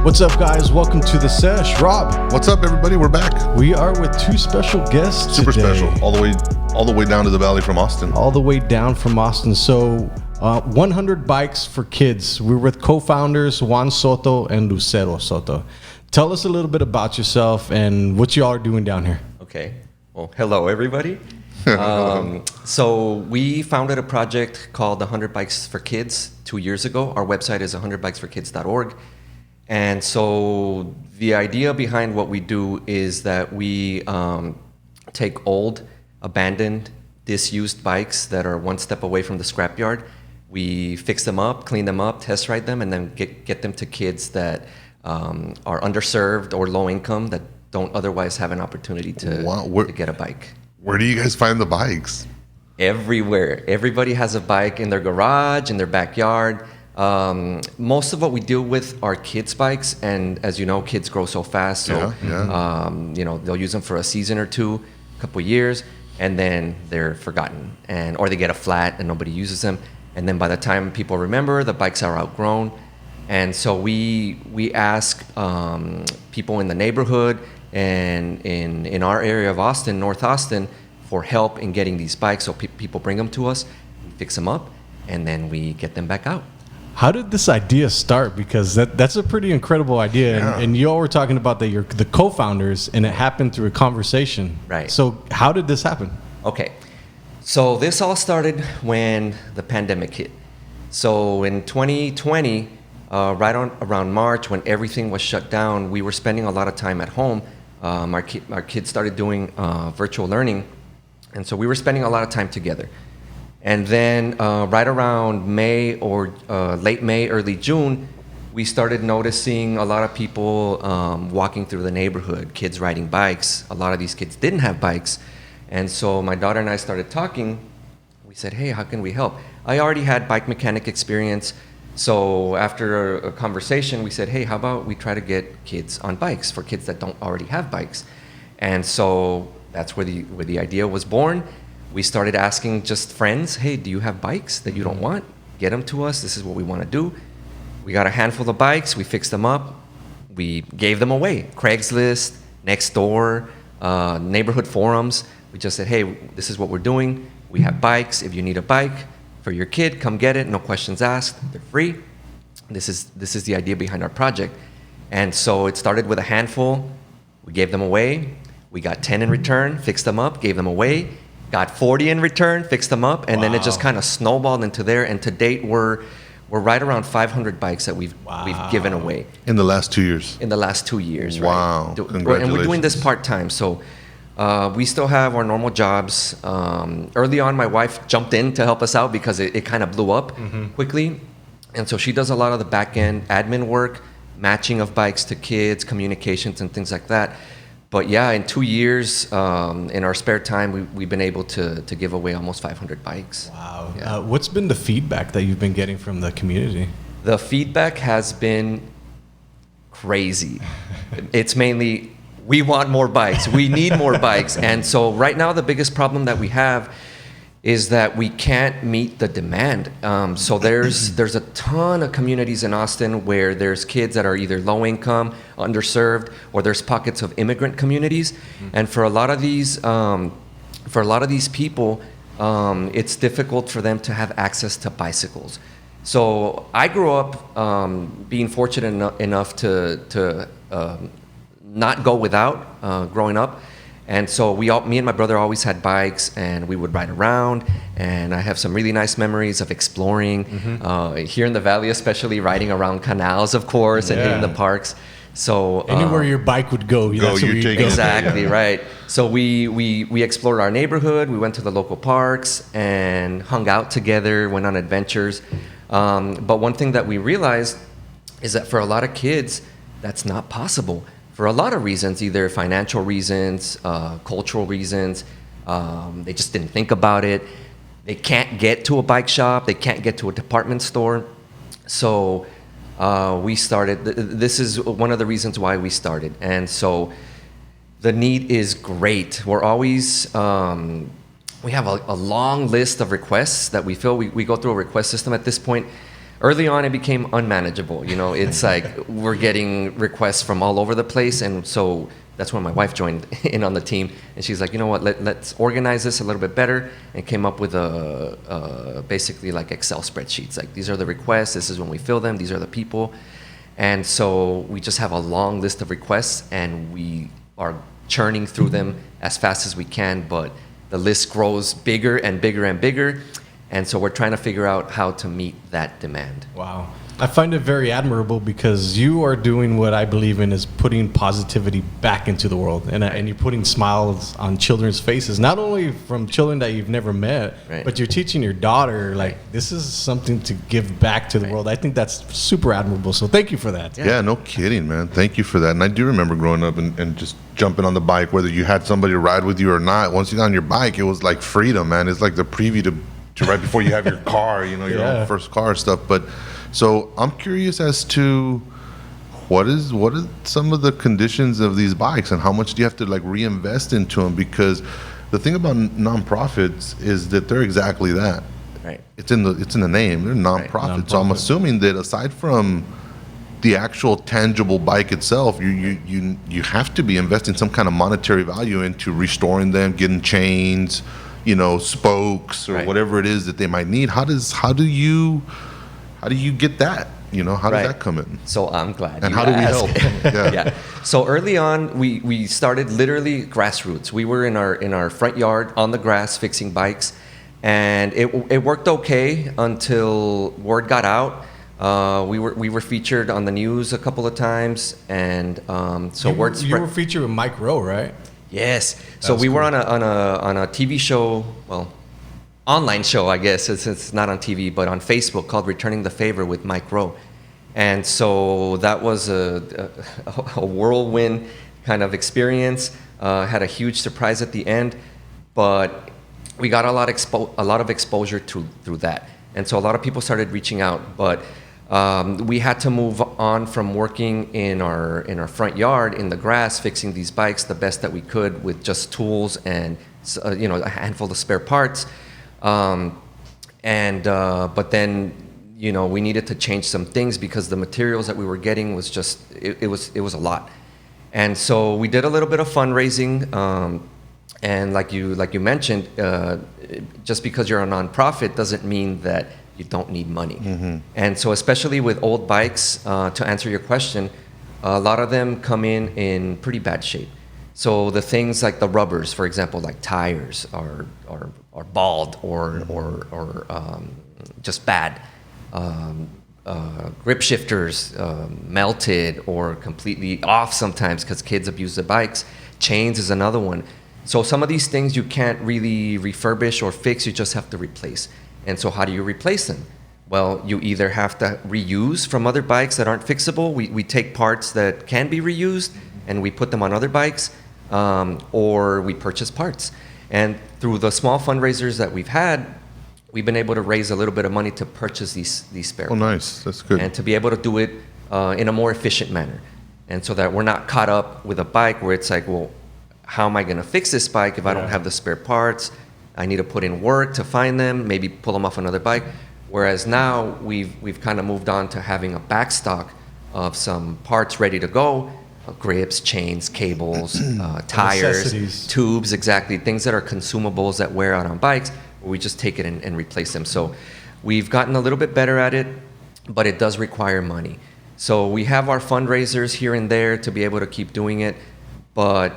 What's up, guys? Welcome to the Sesh. Rob, What's up, everybody? We're back. we are with two special guests Super today. special. All the way down to the valley from Austin. All the way down from Austin. So, 100 bikes for kids. We're with co-founders Juan Soto and Lucero Soto. Tell us a little bit about yourself and what you all are doing down here. Okay. Well, hello, everybody. So we founded a project called 100 Bikes for Kids 2 years ago. Our website is 100bikesforkids.org. And so the idea behind what we do is that we take old, abandoned, disused bikes that are one step away from the scrapyard. We fix them up, clean them up, test ride them, and then get them to kids that are underserved or low income that don't otherwise have an opportunity to get a bike. Where do you guys find the bikes? Everywhere. Everybody has a bike in their garage, in their backyard. Most of what we deal with are kids' bikes, and as you know, kids grow so fast. So, they'll use them for a season or two, a couple of years, and then they're forgotten, or they get a flat and nobody uses them. And then by the time people remember, the bikes are outgrown. And so we ask people in the neighborhood and in our area of Austin, North Austin, for help in getting these bikes. So people bring them to us, we fix them up, and then we get them back out. How did this idea start? Because that's a pretty incredible idea. Yeah. And you all were talking about that you're the co-founders, and it happened through a conversation. Right. So how did this happen? Okay. So this all started when the pandemic hit. So in 2020, around March, when everything was shut down, we were spending a lot of time at home. Our kids started doing virtual learning, and so we were spending a lot of time together. And then right around May or late May, early June, we started noticing a lot of people walking through the neighborhood, kids riding bikes. A lot of these kids didn't have bikes. And so my daughter and I started talking. We said, hey, how can we help? I already had bike mechanic experience. So after a conversation, we said, hey, how about we try to get kids on bikes for kids that don't already have bikes? And so that's where the idea was born. We started asking just friends, hey, do you have bikes that you don't want? Get them to us. This is what we want to do. We got a handful of bikes. We fixed them up. We gave them away. Craigslist, Nextdoor, neighborhood forums. We just said, hey, this is what we're doing. We have bikes. If you need a bike for your kid, come get it. No questions asked. They're free. This is the idea behind our project. And so it started with a handful. We gave them away. We got 10 in return, fixed them up, gave them away. Got 40 in return, fixed them up, and then it just kind of snowballed into there. And to date, we're right around 500 bikes that we've given away In the last 2 years. in the last 2 years. Wow. Right? Congratulations. And we're doing this part time, so we still have our normal jobs. Early on, my wife jumped in to help us out because it kind of blew up quickly, and so she does a lot of the back end admin work, matching of bikes to kids, communications, and things like that. But yeah, in 2 years, in our spare time, we've been able to give away almost 500 bikes. Wow. Yeah. What's been the feedback that you've been getting from the community? The feedback has been crazy. It's mainly, we want more bikes. We need more bikes. And so right now, the biggest problem that we have is that we can't meet the demand. So there's a ton of communities in Austin where there's kids that are either low income, underserved, or there's pockets of immigrant communities. And for a lot of these people, it's difficult for them to have access to bicycles. So I grew up being fortunate enough to not go without growing up. And so me and my brother always had bikes, and we would ride around. And I have some really nice memories of exploring here in the valley, especially riding around canals, of course, and hitting the parks. So Anywhere your bike would go, that's where you you take go. it. exactly right. So we explored our neighborhood. We went to the local parks and hung out together, went on adventures. But one thing that we realized is that for a lot of kids, that's not possible. For a lot of reasons, either financial reasons, cultural reasons, they just didn't think about it. They can't get to a bike shop. They can't get to a department store. So we started, this is one of the reasons why we started. And so the need is great. We're always, we have a long list of requests that we fill. We go through a request system at this point. early on, it became unmanageable. You know, it's like we're getting requests from all over the place, and so that's when my wife joined in on the team, and she's like, you know what, let's organize this a little bit better, and came up with basically like Excel spreadsheets. Like, these are the requests, this is when we fill them, these are the people, and so we just have a long list of requests, and we are churning through them as fast as we can, but the list grows bigger and bigger and bigger, and so we're trying to figure out how to meet that demand. Wow. I find it very admirable because you are doing what I believe in is putting positivity back into the world. And you're putting smiles on children's faces, not only from children that you've never met, Right. but you're teaching your daughter, like, this is something to give back to the world. I think that's super admirable. So thank you for that. Yeah, no kidding, man. Thank you for that. And I do remember growing up and just jumping on the bike, whether you had somebody to ride with you or not. Once you got on your bike, it was like freedom, man. It's like the preview to right before you have your car, you know, your own first car stuff. But so I'm curious as to what are some of the conditions of these bikes and how much do you have to like reinvest into them? Because the thing about nonprofits is that they're exactly that. Right. It's in the name. They're nonprofit. So I'm assuming that aside from the actual tangible bike itself, you have to be investing some kind of monetary value into restoring them, getting chains, you know, spokes or whatever it is that they might need. How do you get that? You know, how does that come in? So I'm glad. And you how do we asked. help? Yeah. So early on, we started literally grassroots. We were in our front yard on the grass fixing bikes, and it worked okay until word got out. We were featured on the news a couple of times, and so word spread. You were featured with Mike Rowe, right? Yes. So we were on a TV show, well, online show, I guess. It's not on TV, but on Facebook, called Returning the Favor with Mike Rowe. And so that was a whirlwind kind of experience. Had a huge surprise at the end, but we got a lot of exposure through that. And so a lot of people started reaching out, but we had to move on from working in our front yard in the grass, fixing these bikes the best that we could with just tools and a handful of spare parts. But then we needed to change some things because the materials that we were getting was just it was a lot. And so we did a little bit of fundraising. And like you mentioned, just because you're a nonprofit doesn't mean that you don't need money. Mm-hmm. And so especially with old bikes, to answer your question, a lot of them come in pretty bad shape. So the things like the rubbers, for example, like tires are bald or just bad. Grip shifters melted or completely off sometimes because kids abuse the bikes. Chains is another one. So some of these things you can't really refurbish or fix, you just have to replace. And so how do you replace them? Well, you either have to reuse from other bikes that aren't fixable. We take parts that can be reused and we put them on other bikes, or we purchase parts. And through the small fundraisers that we've had, we've been able to raise a little bit of money to purchase these spare parts. Oh, nice. That's good. And to be able to do it in a more efficient manner. And so that we're not caught up with a bike where it's like, well, how am I going to fix this bike if I don't have the spare parts? I need to put in work to find them, maybe pull them off another bike. Whereas now we've kind of moved on to having a back stock of some parts ready to go, grips, chains, cables, tires, tubes, exactly, things that are consumables that wear out on bikes, where we just take it and replace them. So we've gotten a little bit better at it, but it does require money. So we have our fundraisers here and there to be able to keep doing it, but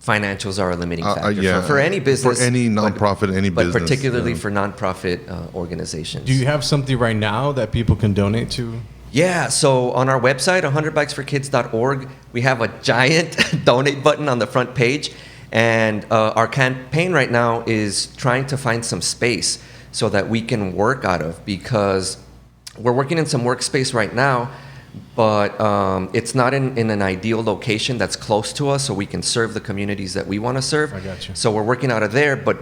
financials are a limiting factor for any business. For any nonprofit, any business. But particularly for nonprofit organizations. Do you have something right now that people can donate to? Yeah, so on our website, 100bikesforkids.org, we have a giant donate button on the front page. And our campaign right now is trying to find some space so that we can work out of, because we're working in some workspace right now, but it's not in an ideal location that's close to us so we can serve the communities that we want to serve. I got you. So we're working out of there, but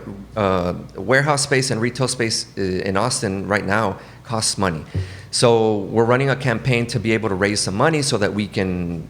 warehouse space and retail space in Austin right now costs money. So we're running a campaign to be able to raise some money so that we can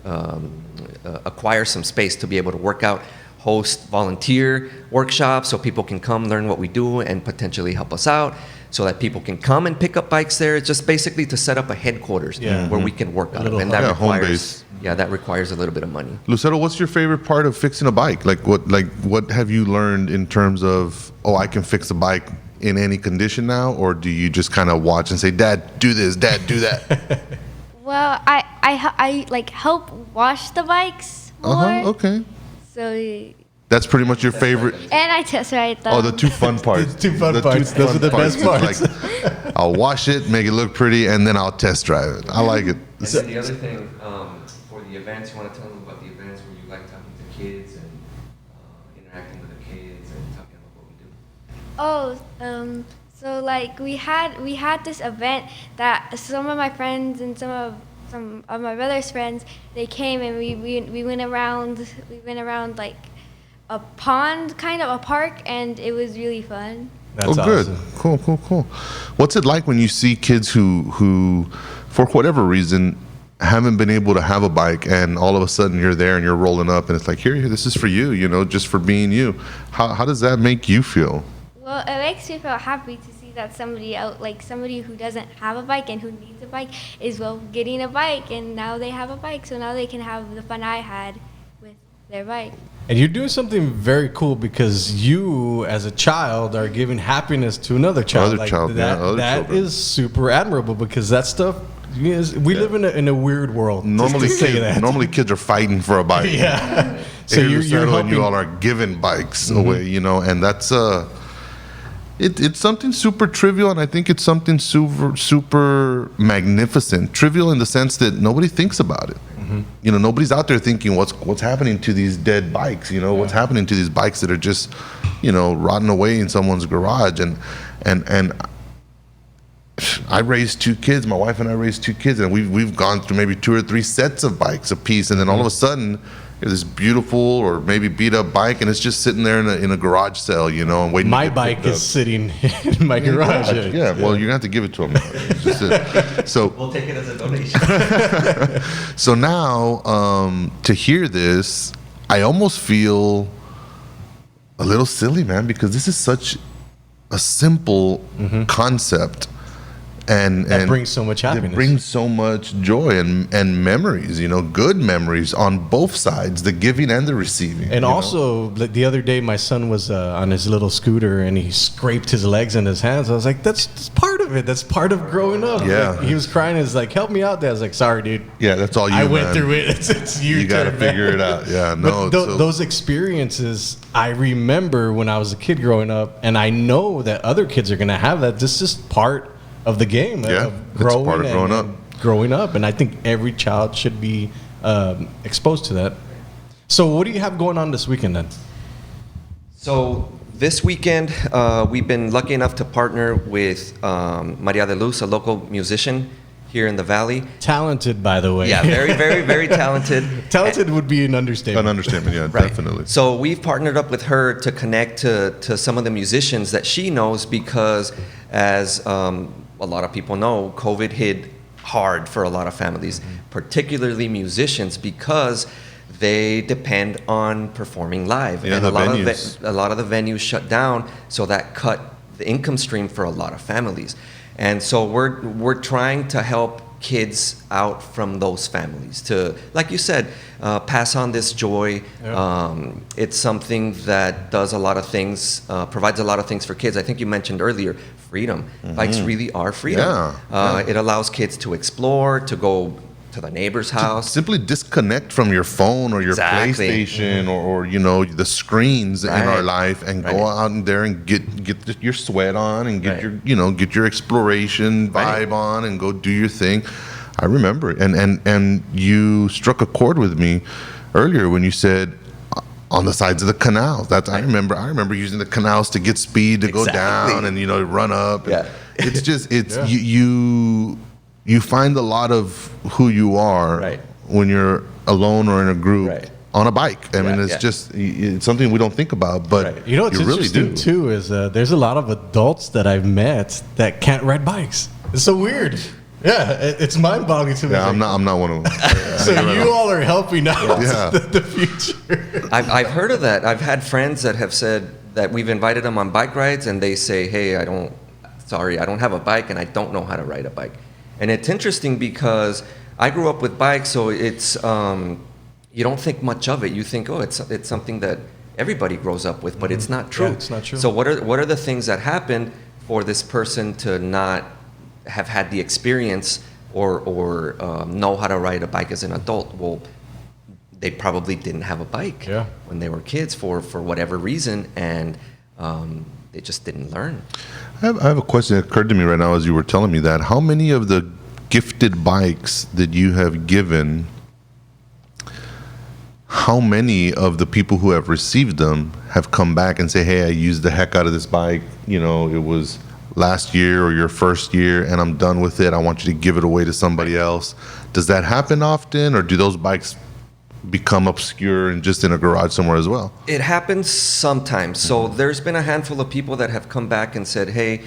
acquire some space to be able to work out, host volunteer workshops so people can come learn what we do and potentially help us out. so that people can come and pick up bikes there. It's just basically to set up a headquarters where we can work on it. And that home requires, base. that requires a little bit of money. Lucero, what's your favorite part of fixing a bike? What have you learned in terms of, I can fix a bike in any condition now? Or do you just kind of watch and say, Dad, do this, Dad, do that? Well, I like help wash the bikes more. Okay. So That's pretty much your favorite. and I test ride them. Oh, the two fun parts. The two fun parts. Those are the best parts. Like, I'll wash it, make it look pretty, and then I'll test drive it. I like it. And then the other thing, for the events, you want to tell them about the events where you like talking to kids and interacting with the kids and talking about what we do. So like we had this event that some of my friends and some of my brother's friends, they came and we went around like a pond, kind of a park, and it was really fun. That's good. awesome. Cool. What's it like when you see kids who for whatever reason haven't been able to have a bike, and all of a sudden you're there and you're rolling up and it's like, here, this is for you, just for being you. How does that make you feel? Well, it makes me feel happy to see that somebody who doesn't have a bike and who needs a bike is getting a bike, and now they have a bike, so now they can have the fun I had with their bike. And you're doing something very cool because you, as a child, are giving happiness to another child. Other children. Is super admirable because that stuff. We live in a weird world. Normally kids are fighting for a bike. Yeah. So you're helping. And you all are giving bikes away, and that's it's something super trivial, and I think it's something super magnificent. Trivial in the sense that nobody thinks about it. Nobody's out there thinking what's happening to these dead bikes. What's happening to these bikes that are just, rotting away in someone's garage. And I raised two kids. My wife and I raised two kids, and we've gone through maybe 2 or 3 sets of bikes apiece, and then all of a sudden, this beautiful or maybe beat up bike, and it's just sitting there in a garage sale, and waiting. My bike is sitting in my garage. Yeah, well, you're gonna have to give it to him. So We'll take it as a donation. So now, to hear this, I almost feel a little silly, man, because this is such a simple concept. And brings so much happiness. It brings so much joy and memories, good memories on both sides, the giving and the receiving. And also, the other day, my son was on his little scooter and he scraped his legs and his hands. I was like, that's part of it. That's part of growing up. Yeah. Like, he was crying. He's like, help me out, Dad. I was like, sorry, dude. Yeah, that's all you. I went through it. It's you got to figure it out. Yeah, no. But those experiences, I remember when I was a kid growing up, and I know that other kids are going to have that. This is part of the game of growing, part of growing up. Growing up, and I think every child should be exposed to that. So, what do you have going on this weekend then? So this weekend, we've been lucky enough to partner with Maria de Luz, a local musician here in the Valley. Talented, by the way. Yeah, very, very, very talented. Talented would be an understatement. An understatement, yeah, Right. definitely. So we've partnered up with her to connect to some of the musicians that she knows because, as a lot of people know, COVID hit hard for a lot of families, particularly musicians, because they depend on performing live. Yeah, and the a lot venues. a lot of the venues shut down, so that cut the income stream for a lot of families. And so we're trying to help kids out from those families to, like you said, pass on this joy. Yeah. It's something that does a lot of things, provides a lot of things for kids. I think you mentioned earlier, freedom. Bikes really are freedom. Yeah. It allows kids to explore, to go to the neighbor's house. Simply disconnect from your phone or your Exactly. PlayStation or the screens in our life and go out in there and get your sweat on and get your get your exploration vibe on and go do your thing. I remember and you struck a chord with me earlier when you said on the sides of the canals. I remember using the canals to get speed to go down and run up. Yeah. It's just you find a lot of who you are when you're alone or in a group on a bike. I mean, it's something we don't think about, but You know what's you really interesting do. too is there's a lot of adults that I've met that can't ride bikes. It's so weird. Yeah, it's mind-boggling to me. Yeah, I'm not one of them. So you all are helping out Yeah. the future. I've heard of that. I've had friends that have said that we've invited them on bike rides, and they say, "Hey, sorry, I don't have a bike and I don't know how to ride a bike. And it's interesting because I grew up with bikes, so it's you don't think much of it. You think, oh, it's something that everybody grows up with, but it's not true. Yeah, it's not true. So what are the things that happened for this person to not have had the experience or know how to ride a bike as an adult? Well, they probably didn't have a bike when they were kids for whatever reason, and they just didn't learn. I have a question that occurred to me right now as you were telling me that. How many of the gifted bikes that you have given, how many of the people who have received them have come back and say, hey, I used the heck out of this bike, it was last year or your first year and I'm done with it, I want you to give it away to somebody else? Does that happen often, or do those bikes become obscure and just in a garage somewhere as well? It happens sometimes. So there's been a handful of people that have come back and said, hey,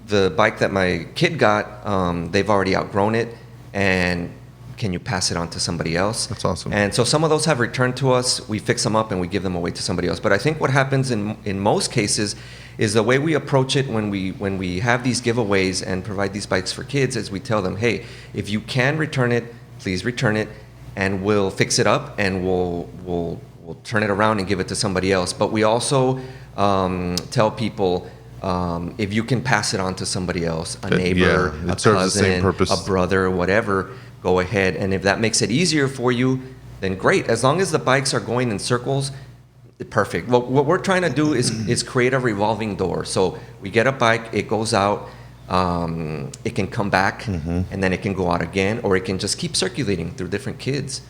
the bike that my kid got, they've already outgrown it, and can you pass it on to somebody else? That's awesome. And so some of those have returned to us. We fix them up and we give them away to somebody else. But I think what happens in most cases is the way we approach it when we have these giveaways and provide these bikes for kids is we tell them, hey, if you can return it, please return it, and we'll fix it up and we'll turn it around and give it to somebody else. But we also tell people, if you can pass it on to somebody else, a neighbor, a cousin, a brother, whatever, go ahead. And if that makes it easier for you, then great. As long as the bikes are going in circles, perfect. What we're trying to do is create a revolving door. So we get a bike, it goes out, it can come back, and then it can go out again, or it can just keep circulating through different kids.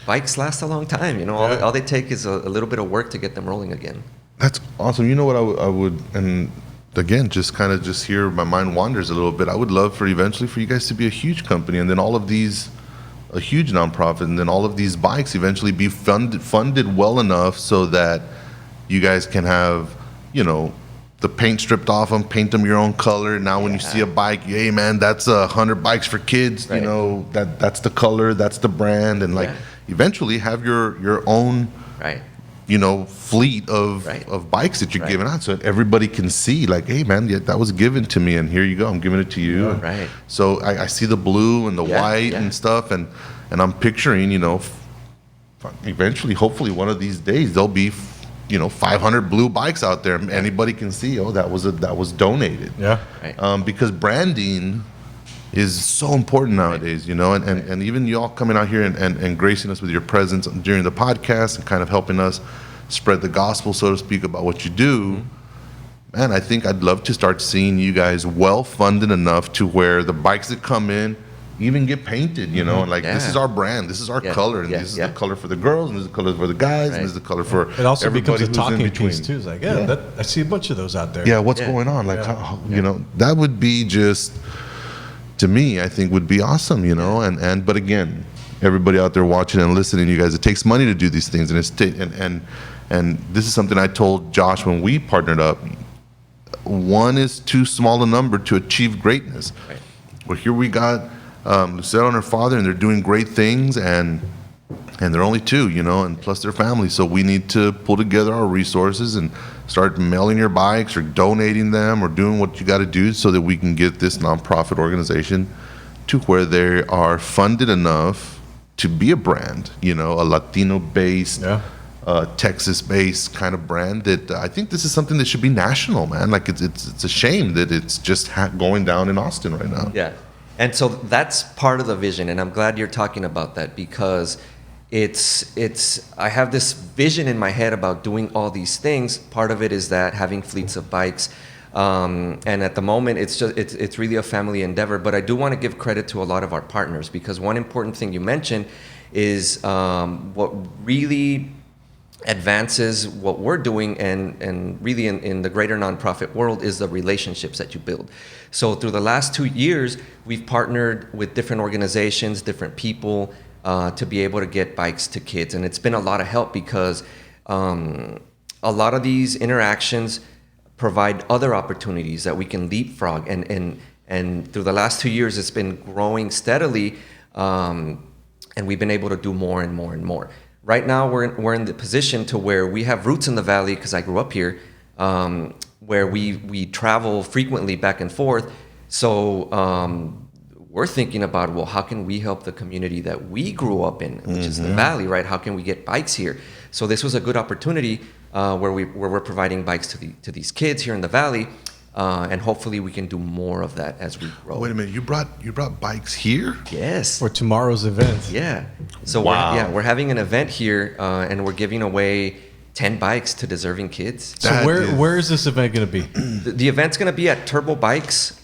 Bikes last a long time. All they take is a little bit of work to get them rolling again. That's awesome. You know what I would, and again, just kind of just here, my mind wanders a little bit. I would love for eventually for you guys to be a huge company, and then all of these, a huge nonprofit, and then all of these bikes eventually be funded well enough so that you guys can have, the paint stripped off them, paint them your own color. Now when you see a bike, hey man, that's 100 bikes for kids. Right. That's the color, that's the brand, and eventually have your own fleet of bikes that you're giving out, so that everybody can see, like, hey man, that was given to me, and here you go, I'm giving it to you. Right. So I see the blue and the white and stuff, and I'm picturing, eventually, hopefully, one of these days there'll be 500 blue bikes out there. Anybody can see, that was donated. Yeah. Right. Because branding is so important nowadays, and even y'all coming out here and gracing us with your presence during the podcast and kind of helping us spread the gospel, so to speak, about what you do. Man, I think I'd love to start seeing you guys well-funded enough to where the bikes that come in even get painted, and this is our brand, this is our color, and this is the color for the girls, and this is the color for the guys, and this is the color for it also becomes a who's in talking between. piece too. It's like, I see a bunch of those out there. Yeah, what's going on? How, that would be just, to me, I think would be awesome, and but again, everybody out there watching and listening, you guys, it takes money to do these things, and and this is something I told Josh when we partnered up. One is too small a number to achieve greatness. Right. Well, here we got Lucero and her father, and they're doing great things, and they're only two, and plus their family. So we need to pull together our resources and start mailing your bikes or donating them or doing what you got to do so that we can get this nonprofit organization to where they are funded enough to be a brand, a Latino-based, Texas-based kind of brand that I think this is something that should be national, man. Like it's a shame that it's just going down in Austin right now. Yeah. And so that's part of the vision, and I'm glad you're talking about that, because I have this vision in my head about doing all these things. Part of it is that having fleets of bikes, and at the moment it's really a family endeavor. But I do want to give credit to a lot of our partners, because one important thing you mentioned is what really advances what we're doing and really in the greater nonprofit world is the relationships that you build. So through the last 2 years, we've partnered with different organizations, different people, to be able to get bikes to kids. And it's been a lot of help, because a lot of these interactions provide other opportunities that we can leapfrog. And through the last 2 years, it's been growing steadily, and we've been able to do more and more and more. Right now, we're in the position to where we have roots in the valley, because I grew up here. where we travel frequently back and forth. So we're thinking about, well, how can we help the community that we grew up in, which is the Valley, right? How can we get bikes here? So this was a good opportunity where we're providing bikes to these kids here in the Valley, and hopefully we can do more of that as we grow. Wait a minute, you brought bikes here? Yes. For tomorrow's event. Yeah. So Wow. we're having an event here, and we're giving away 10 bikes to deserving kids. So That where is this event going to be? The event's going to be at Turbo Bikes.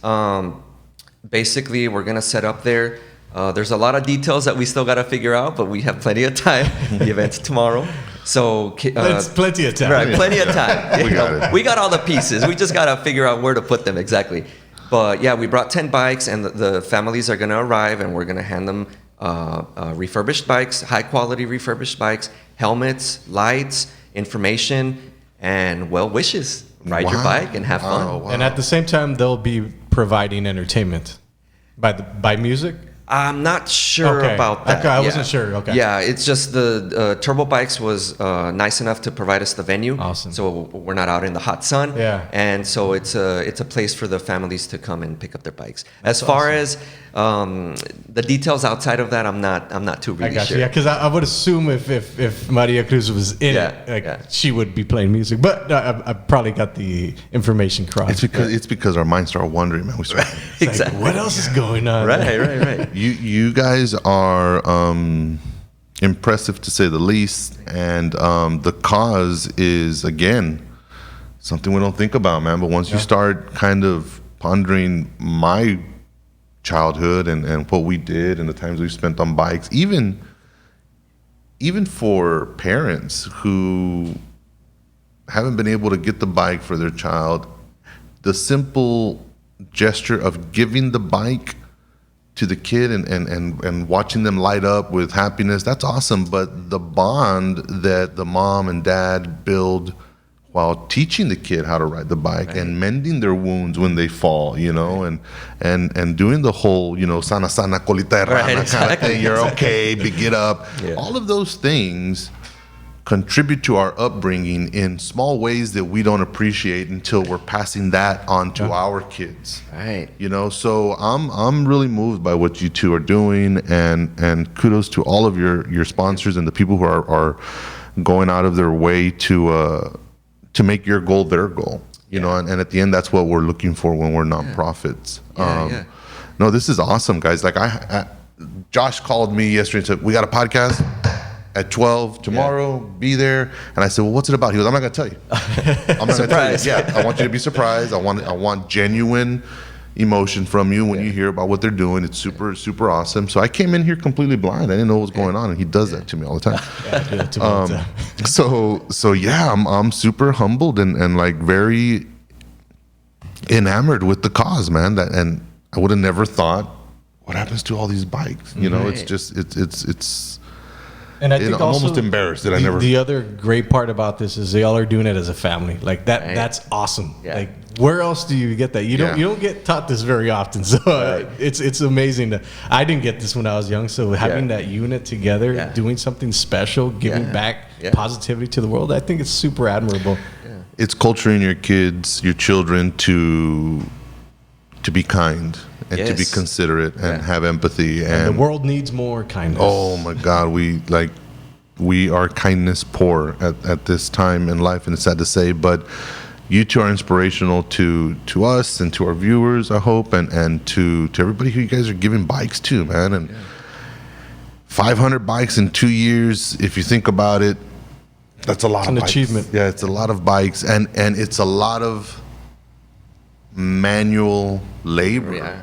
Basically, we're going to set up there. There's a lot of details that we still got to figure out, but we have plenty of time. The event's tomorrow. So That's plenty of time. right, plenty of time. We got it. We got all the pieces. We just got to figure out where to put them exactly. But yeah, we brought 10 bikes, and the families are going to arrive, and we're going to hand them refurbished bikes, high quality refurbished bikes, helmets, lights, information, and well wishes. Ride your Wow. bike and have fun. Wow, wow. And at the same time, they'll be providing entertainment by music. I'm not sure Okay. about that. Okay, I wasn't sure. Okay. Yeah, it's just the Turbo Bikes was nice enough to provide us the venue. Awesome. So we're not out in the hot sun. Yeah. And so it's a place for the families to come and pick up their bikes. As far as the details outside of that, I'm not too I really got sure. you. Yeah, because I would assume if Maria Cruz was in Yeah, it, like yeah. she would be playing music. But I probably got the information crossed. It's because our minds start wandering, man. We start, It's like, Exactly. what else is going on? Right. you guys are impressive to say the least, and the cause is again something we don't think about, man. But once you start kind of pondering my childhood and what we did and the times we spent on bikes, even for parents who haven't been able to get the bike for their child, the simple gesture of giving the bike to the kid and watching them light up with happiness, that's awesome. But the bond that the mom and dad build while teaching the kid how to ride the bike and mending their wounds when they fall, you know, and doing the whole, you know, sana colita de rana kind of exactly. thing. You're okay, get up. Yeah. All of those things contribute to our upbringing in small ways that we don't appreciate until we're passing that on to our kids. Right. You know, so I'm really moved by what you two are doing, and kudos to all of your sponsors and the people who are going out of their way to make your goal their goal. You know, and at the end, that's what we're looking for when we're nonprofits. Yeah. No, this is awesome, guys. Like Josh called me yesterday and said, we got a podcast at 12 tomorrow, be there. And I said, well, what's it about? He goes, I'm not going to tell you. I'm not going to tell you. Yeah, I want you to be surprised. I want genuine emotion from you when you hear about what they're doing. It's super, super awesome. So I came in here completely blind. I didn't know what was going on. And he does that to me all the time. Yeah, I do that to me all the time. So yeah, I'm super humbled and like very enamored with the cause, man. And I would have never thought, what happens to all these bikes? You know, it's Right. just it's. And I You think know, I'm also almost embarrassed that I never. The other great part about this is they all are doing it as a family. Like that. Right. That's awesome. Yeah. Like where else do you get that? You Yeah. don't get taught this very often. So it's amazing. I didn't get this when I was young. So having that unit together, Yeah. doing something special, giving Yeah. back Yeah. positivity to the world, I think it's super admirable. It's culturing your kids, your children to be kind and to be Yes. considerate and Yeah. have empathy And the world needs more kindness. Oh my God, we are kindness poor at this time in life, and it's sad to say, but you two are inspirational to us and to our viewers, I hope, and to everybody who you guys are giving bikes to, man. And 500 bikes in 2 years, if you think about it, that's a lot of an bikes. achievement. Yeah, it's a lot of bikes, and it's a lot of manual labor. Yeah.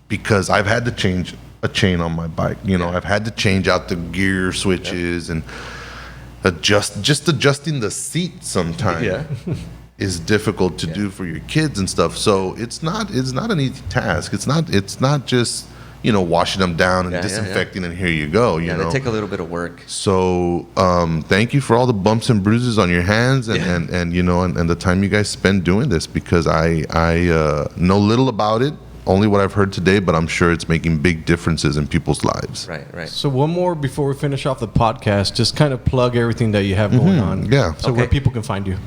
Because I've had to change a chain on my bike. You know, I've had to change out the gear switches and adjusting the seat sometimes Yeah. is difficult to do for your kids and stuff. So it's not an easy task. It's not just, you know, washing them down and Yeah, yeah, disinfecting and here you go, you Yeah, know. they take a little bit of work. So thank you for all the bumps and bruises on your hands and you know and the time you guys spend doing this, because I know little about it, only what I've heard today, but I'm sure it's making big differences in people's lives. Right. So one more before we finish off the podcast, just kind of plug everything that you have going on. yeah. So where Okay. people can find you.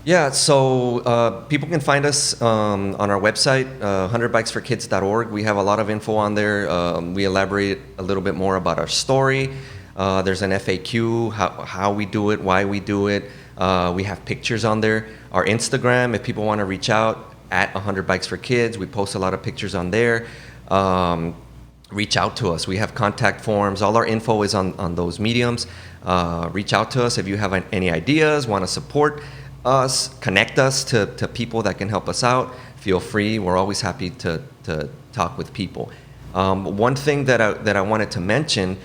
Yeah, so people can find us on our website, 100bikesforkids.org. We have a lot of info on there. We elaborate a little bit more about our story. There's an FAQ, how we do it, why we do it. We have pictures on there. Our Instagram, if people want to reach out, at 100 Bikes for Kids. We post a lot of pictures on there. Reach out to us. We have contact forms. All our info is on those mediums. Reach out to us if you have any ideas, want to support us, connect us to people that can help us out. Feel free. We're always happy to talk with people. One thing that I wanted to mention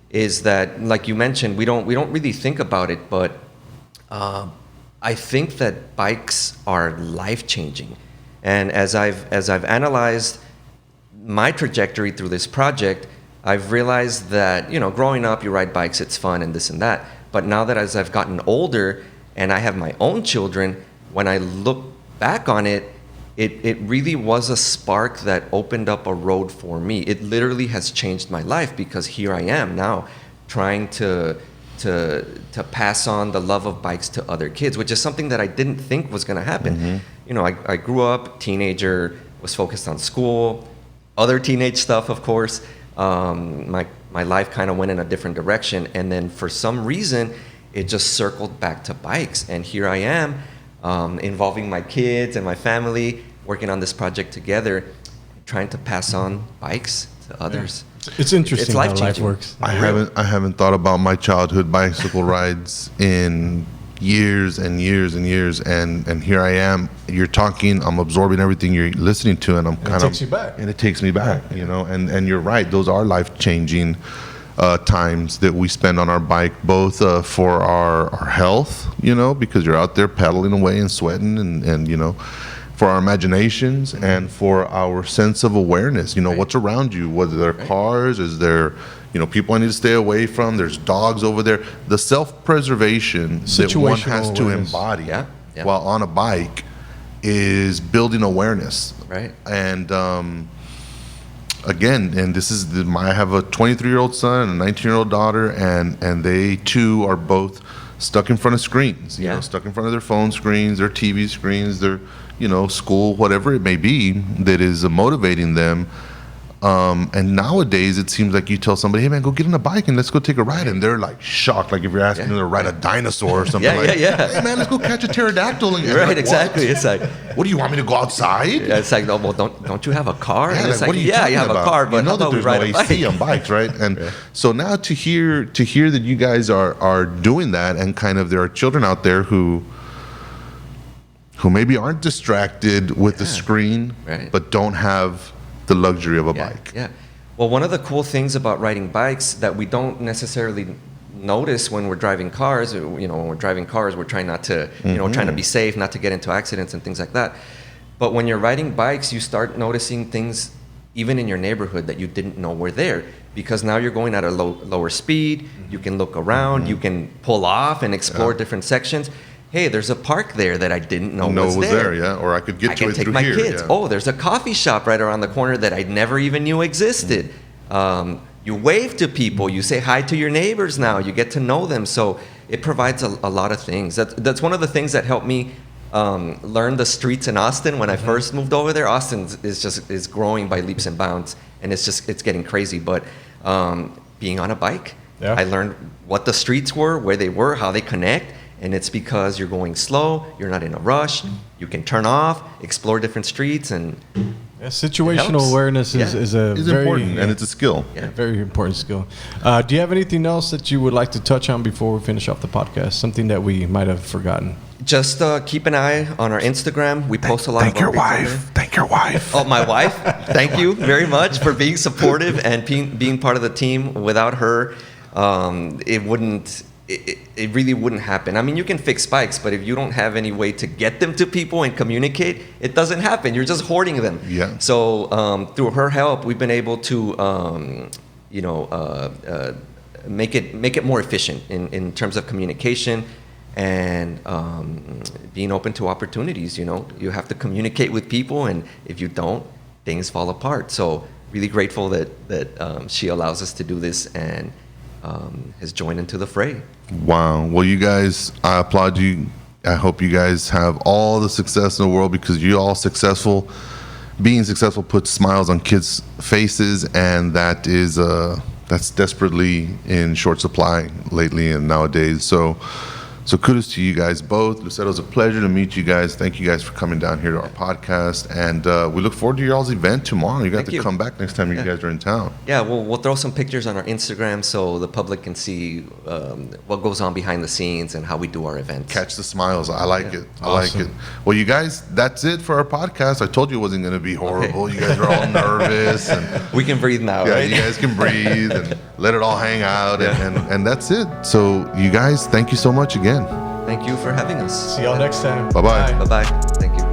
is that, like you mentioned, we don't really think about it, but I think that bikes are life-changing. And as I've analyzed my trajectory through this project, I've realized that, growing up, you ride bikes, it's fun and this and that. But now that as I've gotten older and I have my own children, when I look back on it, it really was a spark that opened up a road for me. It literally has changed my life, because here I am now trying to pass on the love of bikes to other kids, which is something that I didn't think was going to happen. Mm-hmm. I grew up, teenager, was focused on school, other teenage stuff, of course. My life kind of went in a different direction, and then for some reason, it just circled back to bikes. And here I am, involving my kids and my family, working on this project together, trying to pass on bikes to others. It's interesting how life works. I haven't thought about my childhood bicycle rides in years and years and years, and here I am. You're talking, I'm absorbing everything you're listening to, and it takes you back. And it takes me back, and you're right. Those are life-changing times that we spend on our bike, both for our health, because you're out there pedaling away and sweating, and for our imaginations, and for our sense of awareness. Right. What's around you? Whether there are cars, is there, people I need to stay away from. There's dogs over there. The self-preservation that one has to embody while on a bike is building awareness. Right. And again, and this is I have a 23-year-old son and a 19-year-old daughter, and they too are both stuck in front of screens. Stuck in front of their phone screens, their TV screens, their school, whatever it may be that is motivating them. And nowadays it seems like you tell somebody, hey man, go get on a bike and let's go take a ride, and they're like shocked, like if you're asking them to ride a dinosaur or something. Hey man, let's go catch a pterodactyl. And right, like, exactly. It's like, what do you want me to go outside? Yeah, it's like, no, well, don't you have a car? Yeah, it's like, what are you talking have about? A car, but that there's no AC on bikes, right? And so now to hear that you guys are doing that, and kind of there are children out there who maybe aren't distracted with the screen, but don't have the luxury of a bike. Yeah. Well, one of the cool things about riding bikes that we don't necessarily notice when we're driving cars, when we're driving cars, we're trying not to, trying to be safe, not to get into accidents and things like that. But when you're riding bikes, you start noticing things even in your neighborhood that you didn't know were there, because now you're going at a lower speed. You can look around, you can pull off and explore different sections. Hey, there's a park there that I didn't know was there. Or I could get to it through here. I can take my kids. Yeah. Oh, there's a coffee shop right around the corner that I never even knew existed. You wave to people. You say hi to your neighbors now. You get to know them. So it provides a lot of things. That's one of the things that helped me learn the streets in Austin when I first moved over there. Austin is growing by leaps and bounds, and it's getting crazy. But being on a bike, I learned what the streets were, where they were, how they connect. And it's because you're going slow, you're not in a rush, you can turn off, explore different streets, and situational awareness is very important, and it's a skill. Yeah, very important skill. Do you have anything else that you would like to touch on before we finish off the podcast? Something that we might have forgotten? Just keep an eye on our Instagram. We post a lot of Thank your wife. Oh, my wife. Thank you very much for being supportive and being part of the team. Without her, it really wouldn't happen. I mean, you can fix bikes, but if you don't have any way to get them to people and communicate, it doesn't happen. You're just hoarding them. Yeah. So through her help, we've been able to, make it more efficient in terms of communication and being open to opportunities. You have to communicate with people, and if you don't, things fall apart. So really grateful that she allows us to do this and has joined into the fray. Wow. Well, you guys, I applaud you I hope you guys have all the success in the world, because you all successful. Being successful puts smiles on kids' faces, and that is that's desperately in short supply lately and nowadays. So kudos to you guys both. Lucero, it's a pleasure to meet you guys. Thank you guys for coming down here to our podcast. And we look forward to y'all's event tomorrow. You got to come back next time you guys are in town. Yeah, we'll throw some pictures on our Instagram so the public can see what goes on behind the scenes and how we do our events. Catch the smiles. I like it. I like it. Well, you guys, that's it for our podcast. I told you it wasn't going to be horrible. Okay. You guys are all nervous. And we can breathe now, yeah, right? You guys can breathe and let it all hang out. And that's it. So you guys, thank you so much again. Thank you for having us. See y'all next time. Bye-bye. Bye-bye. Thank you.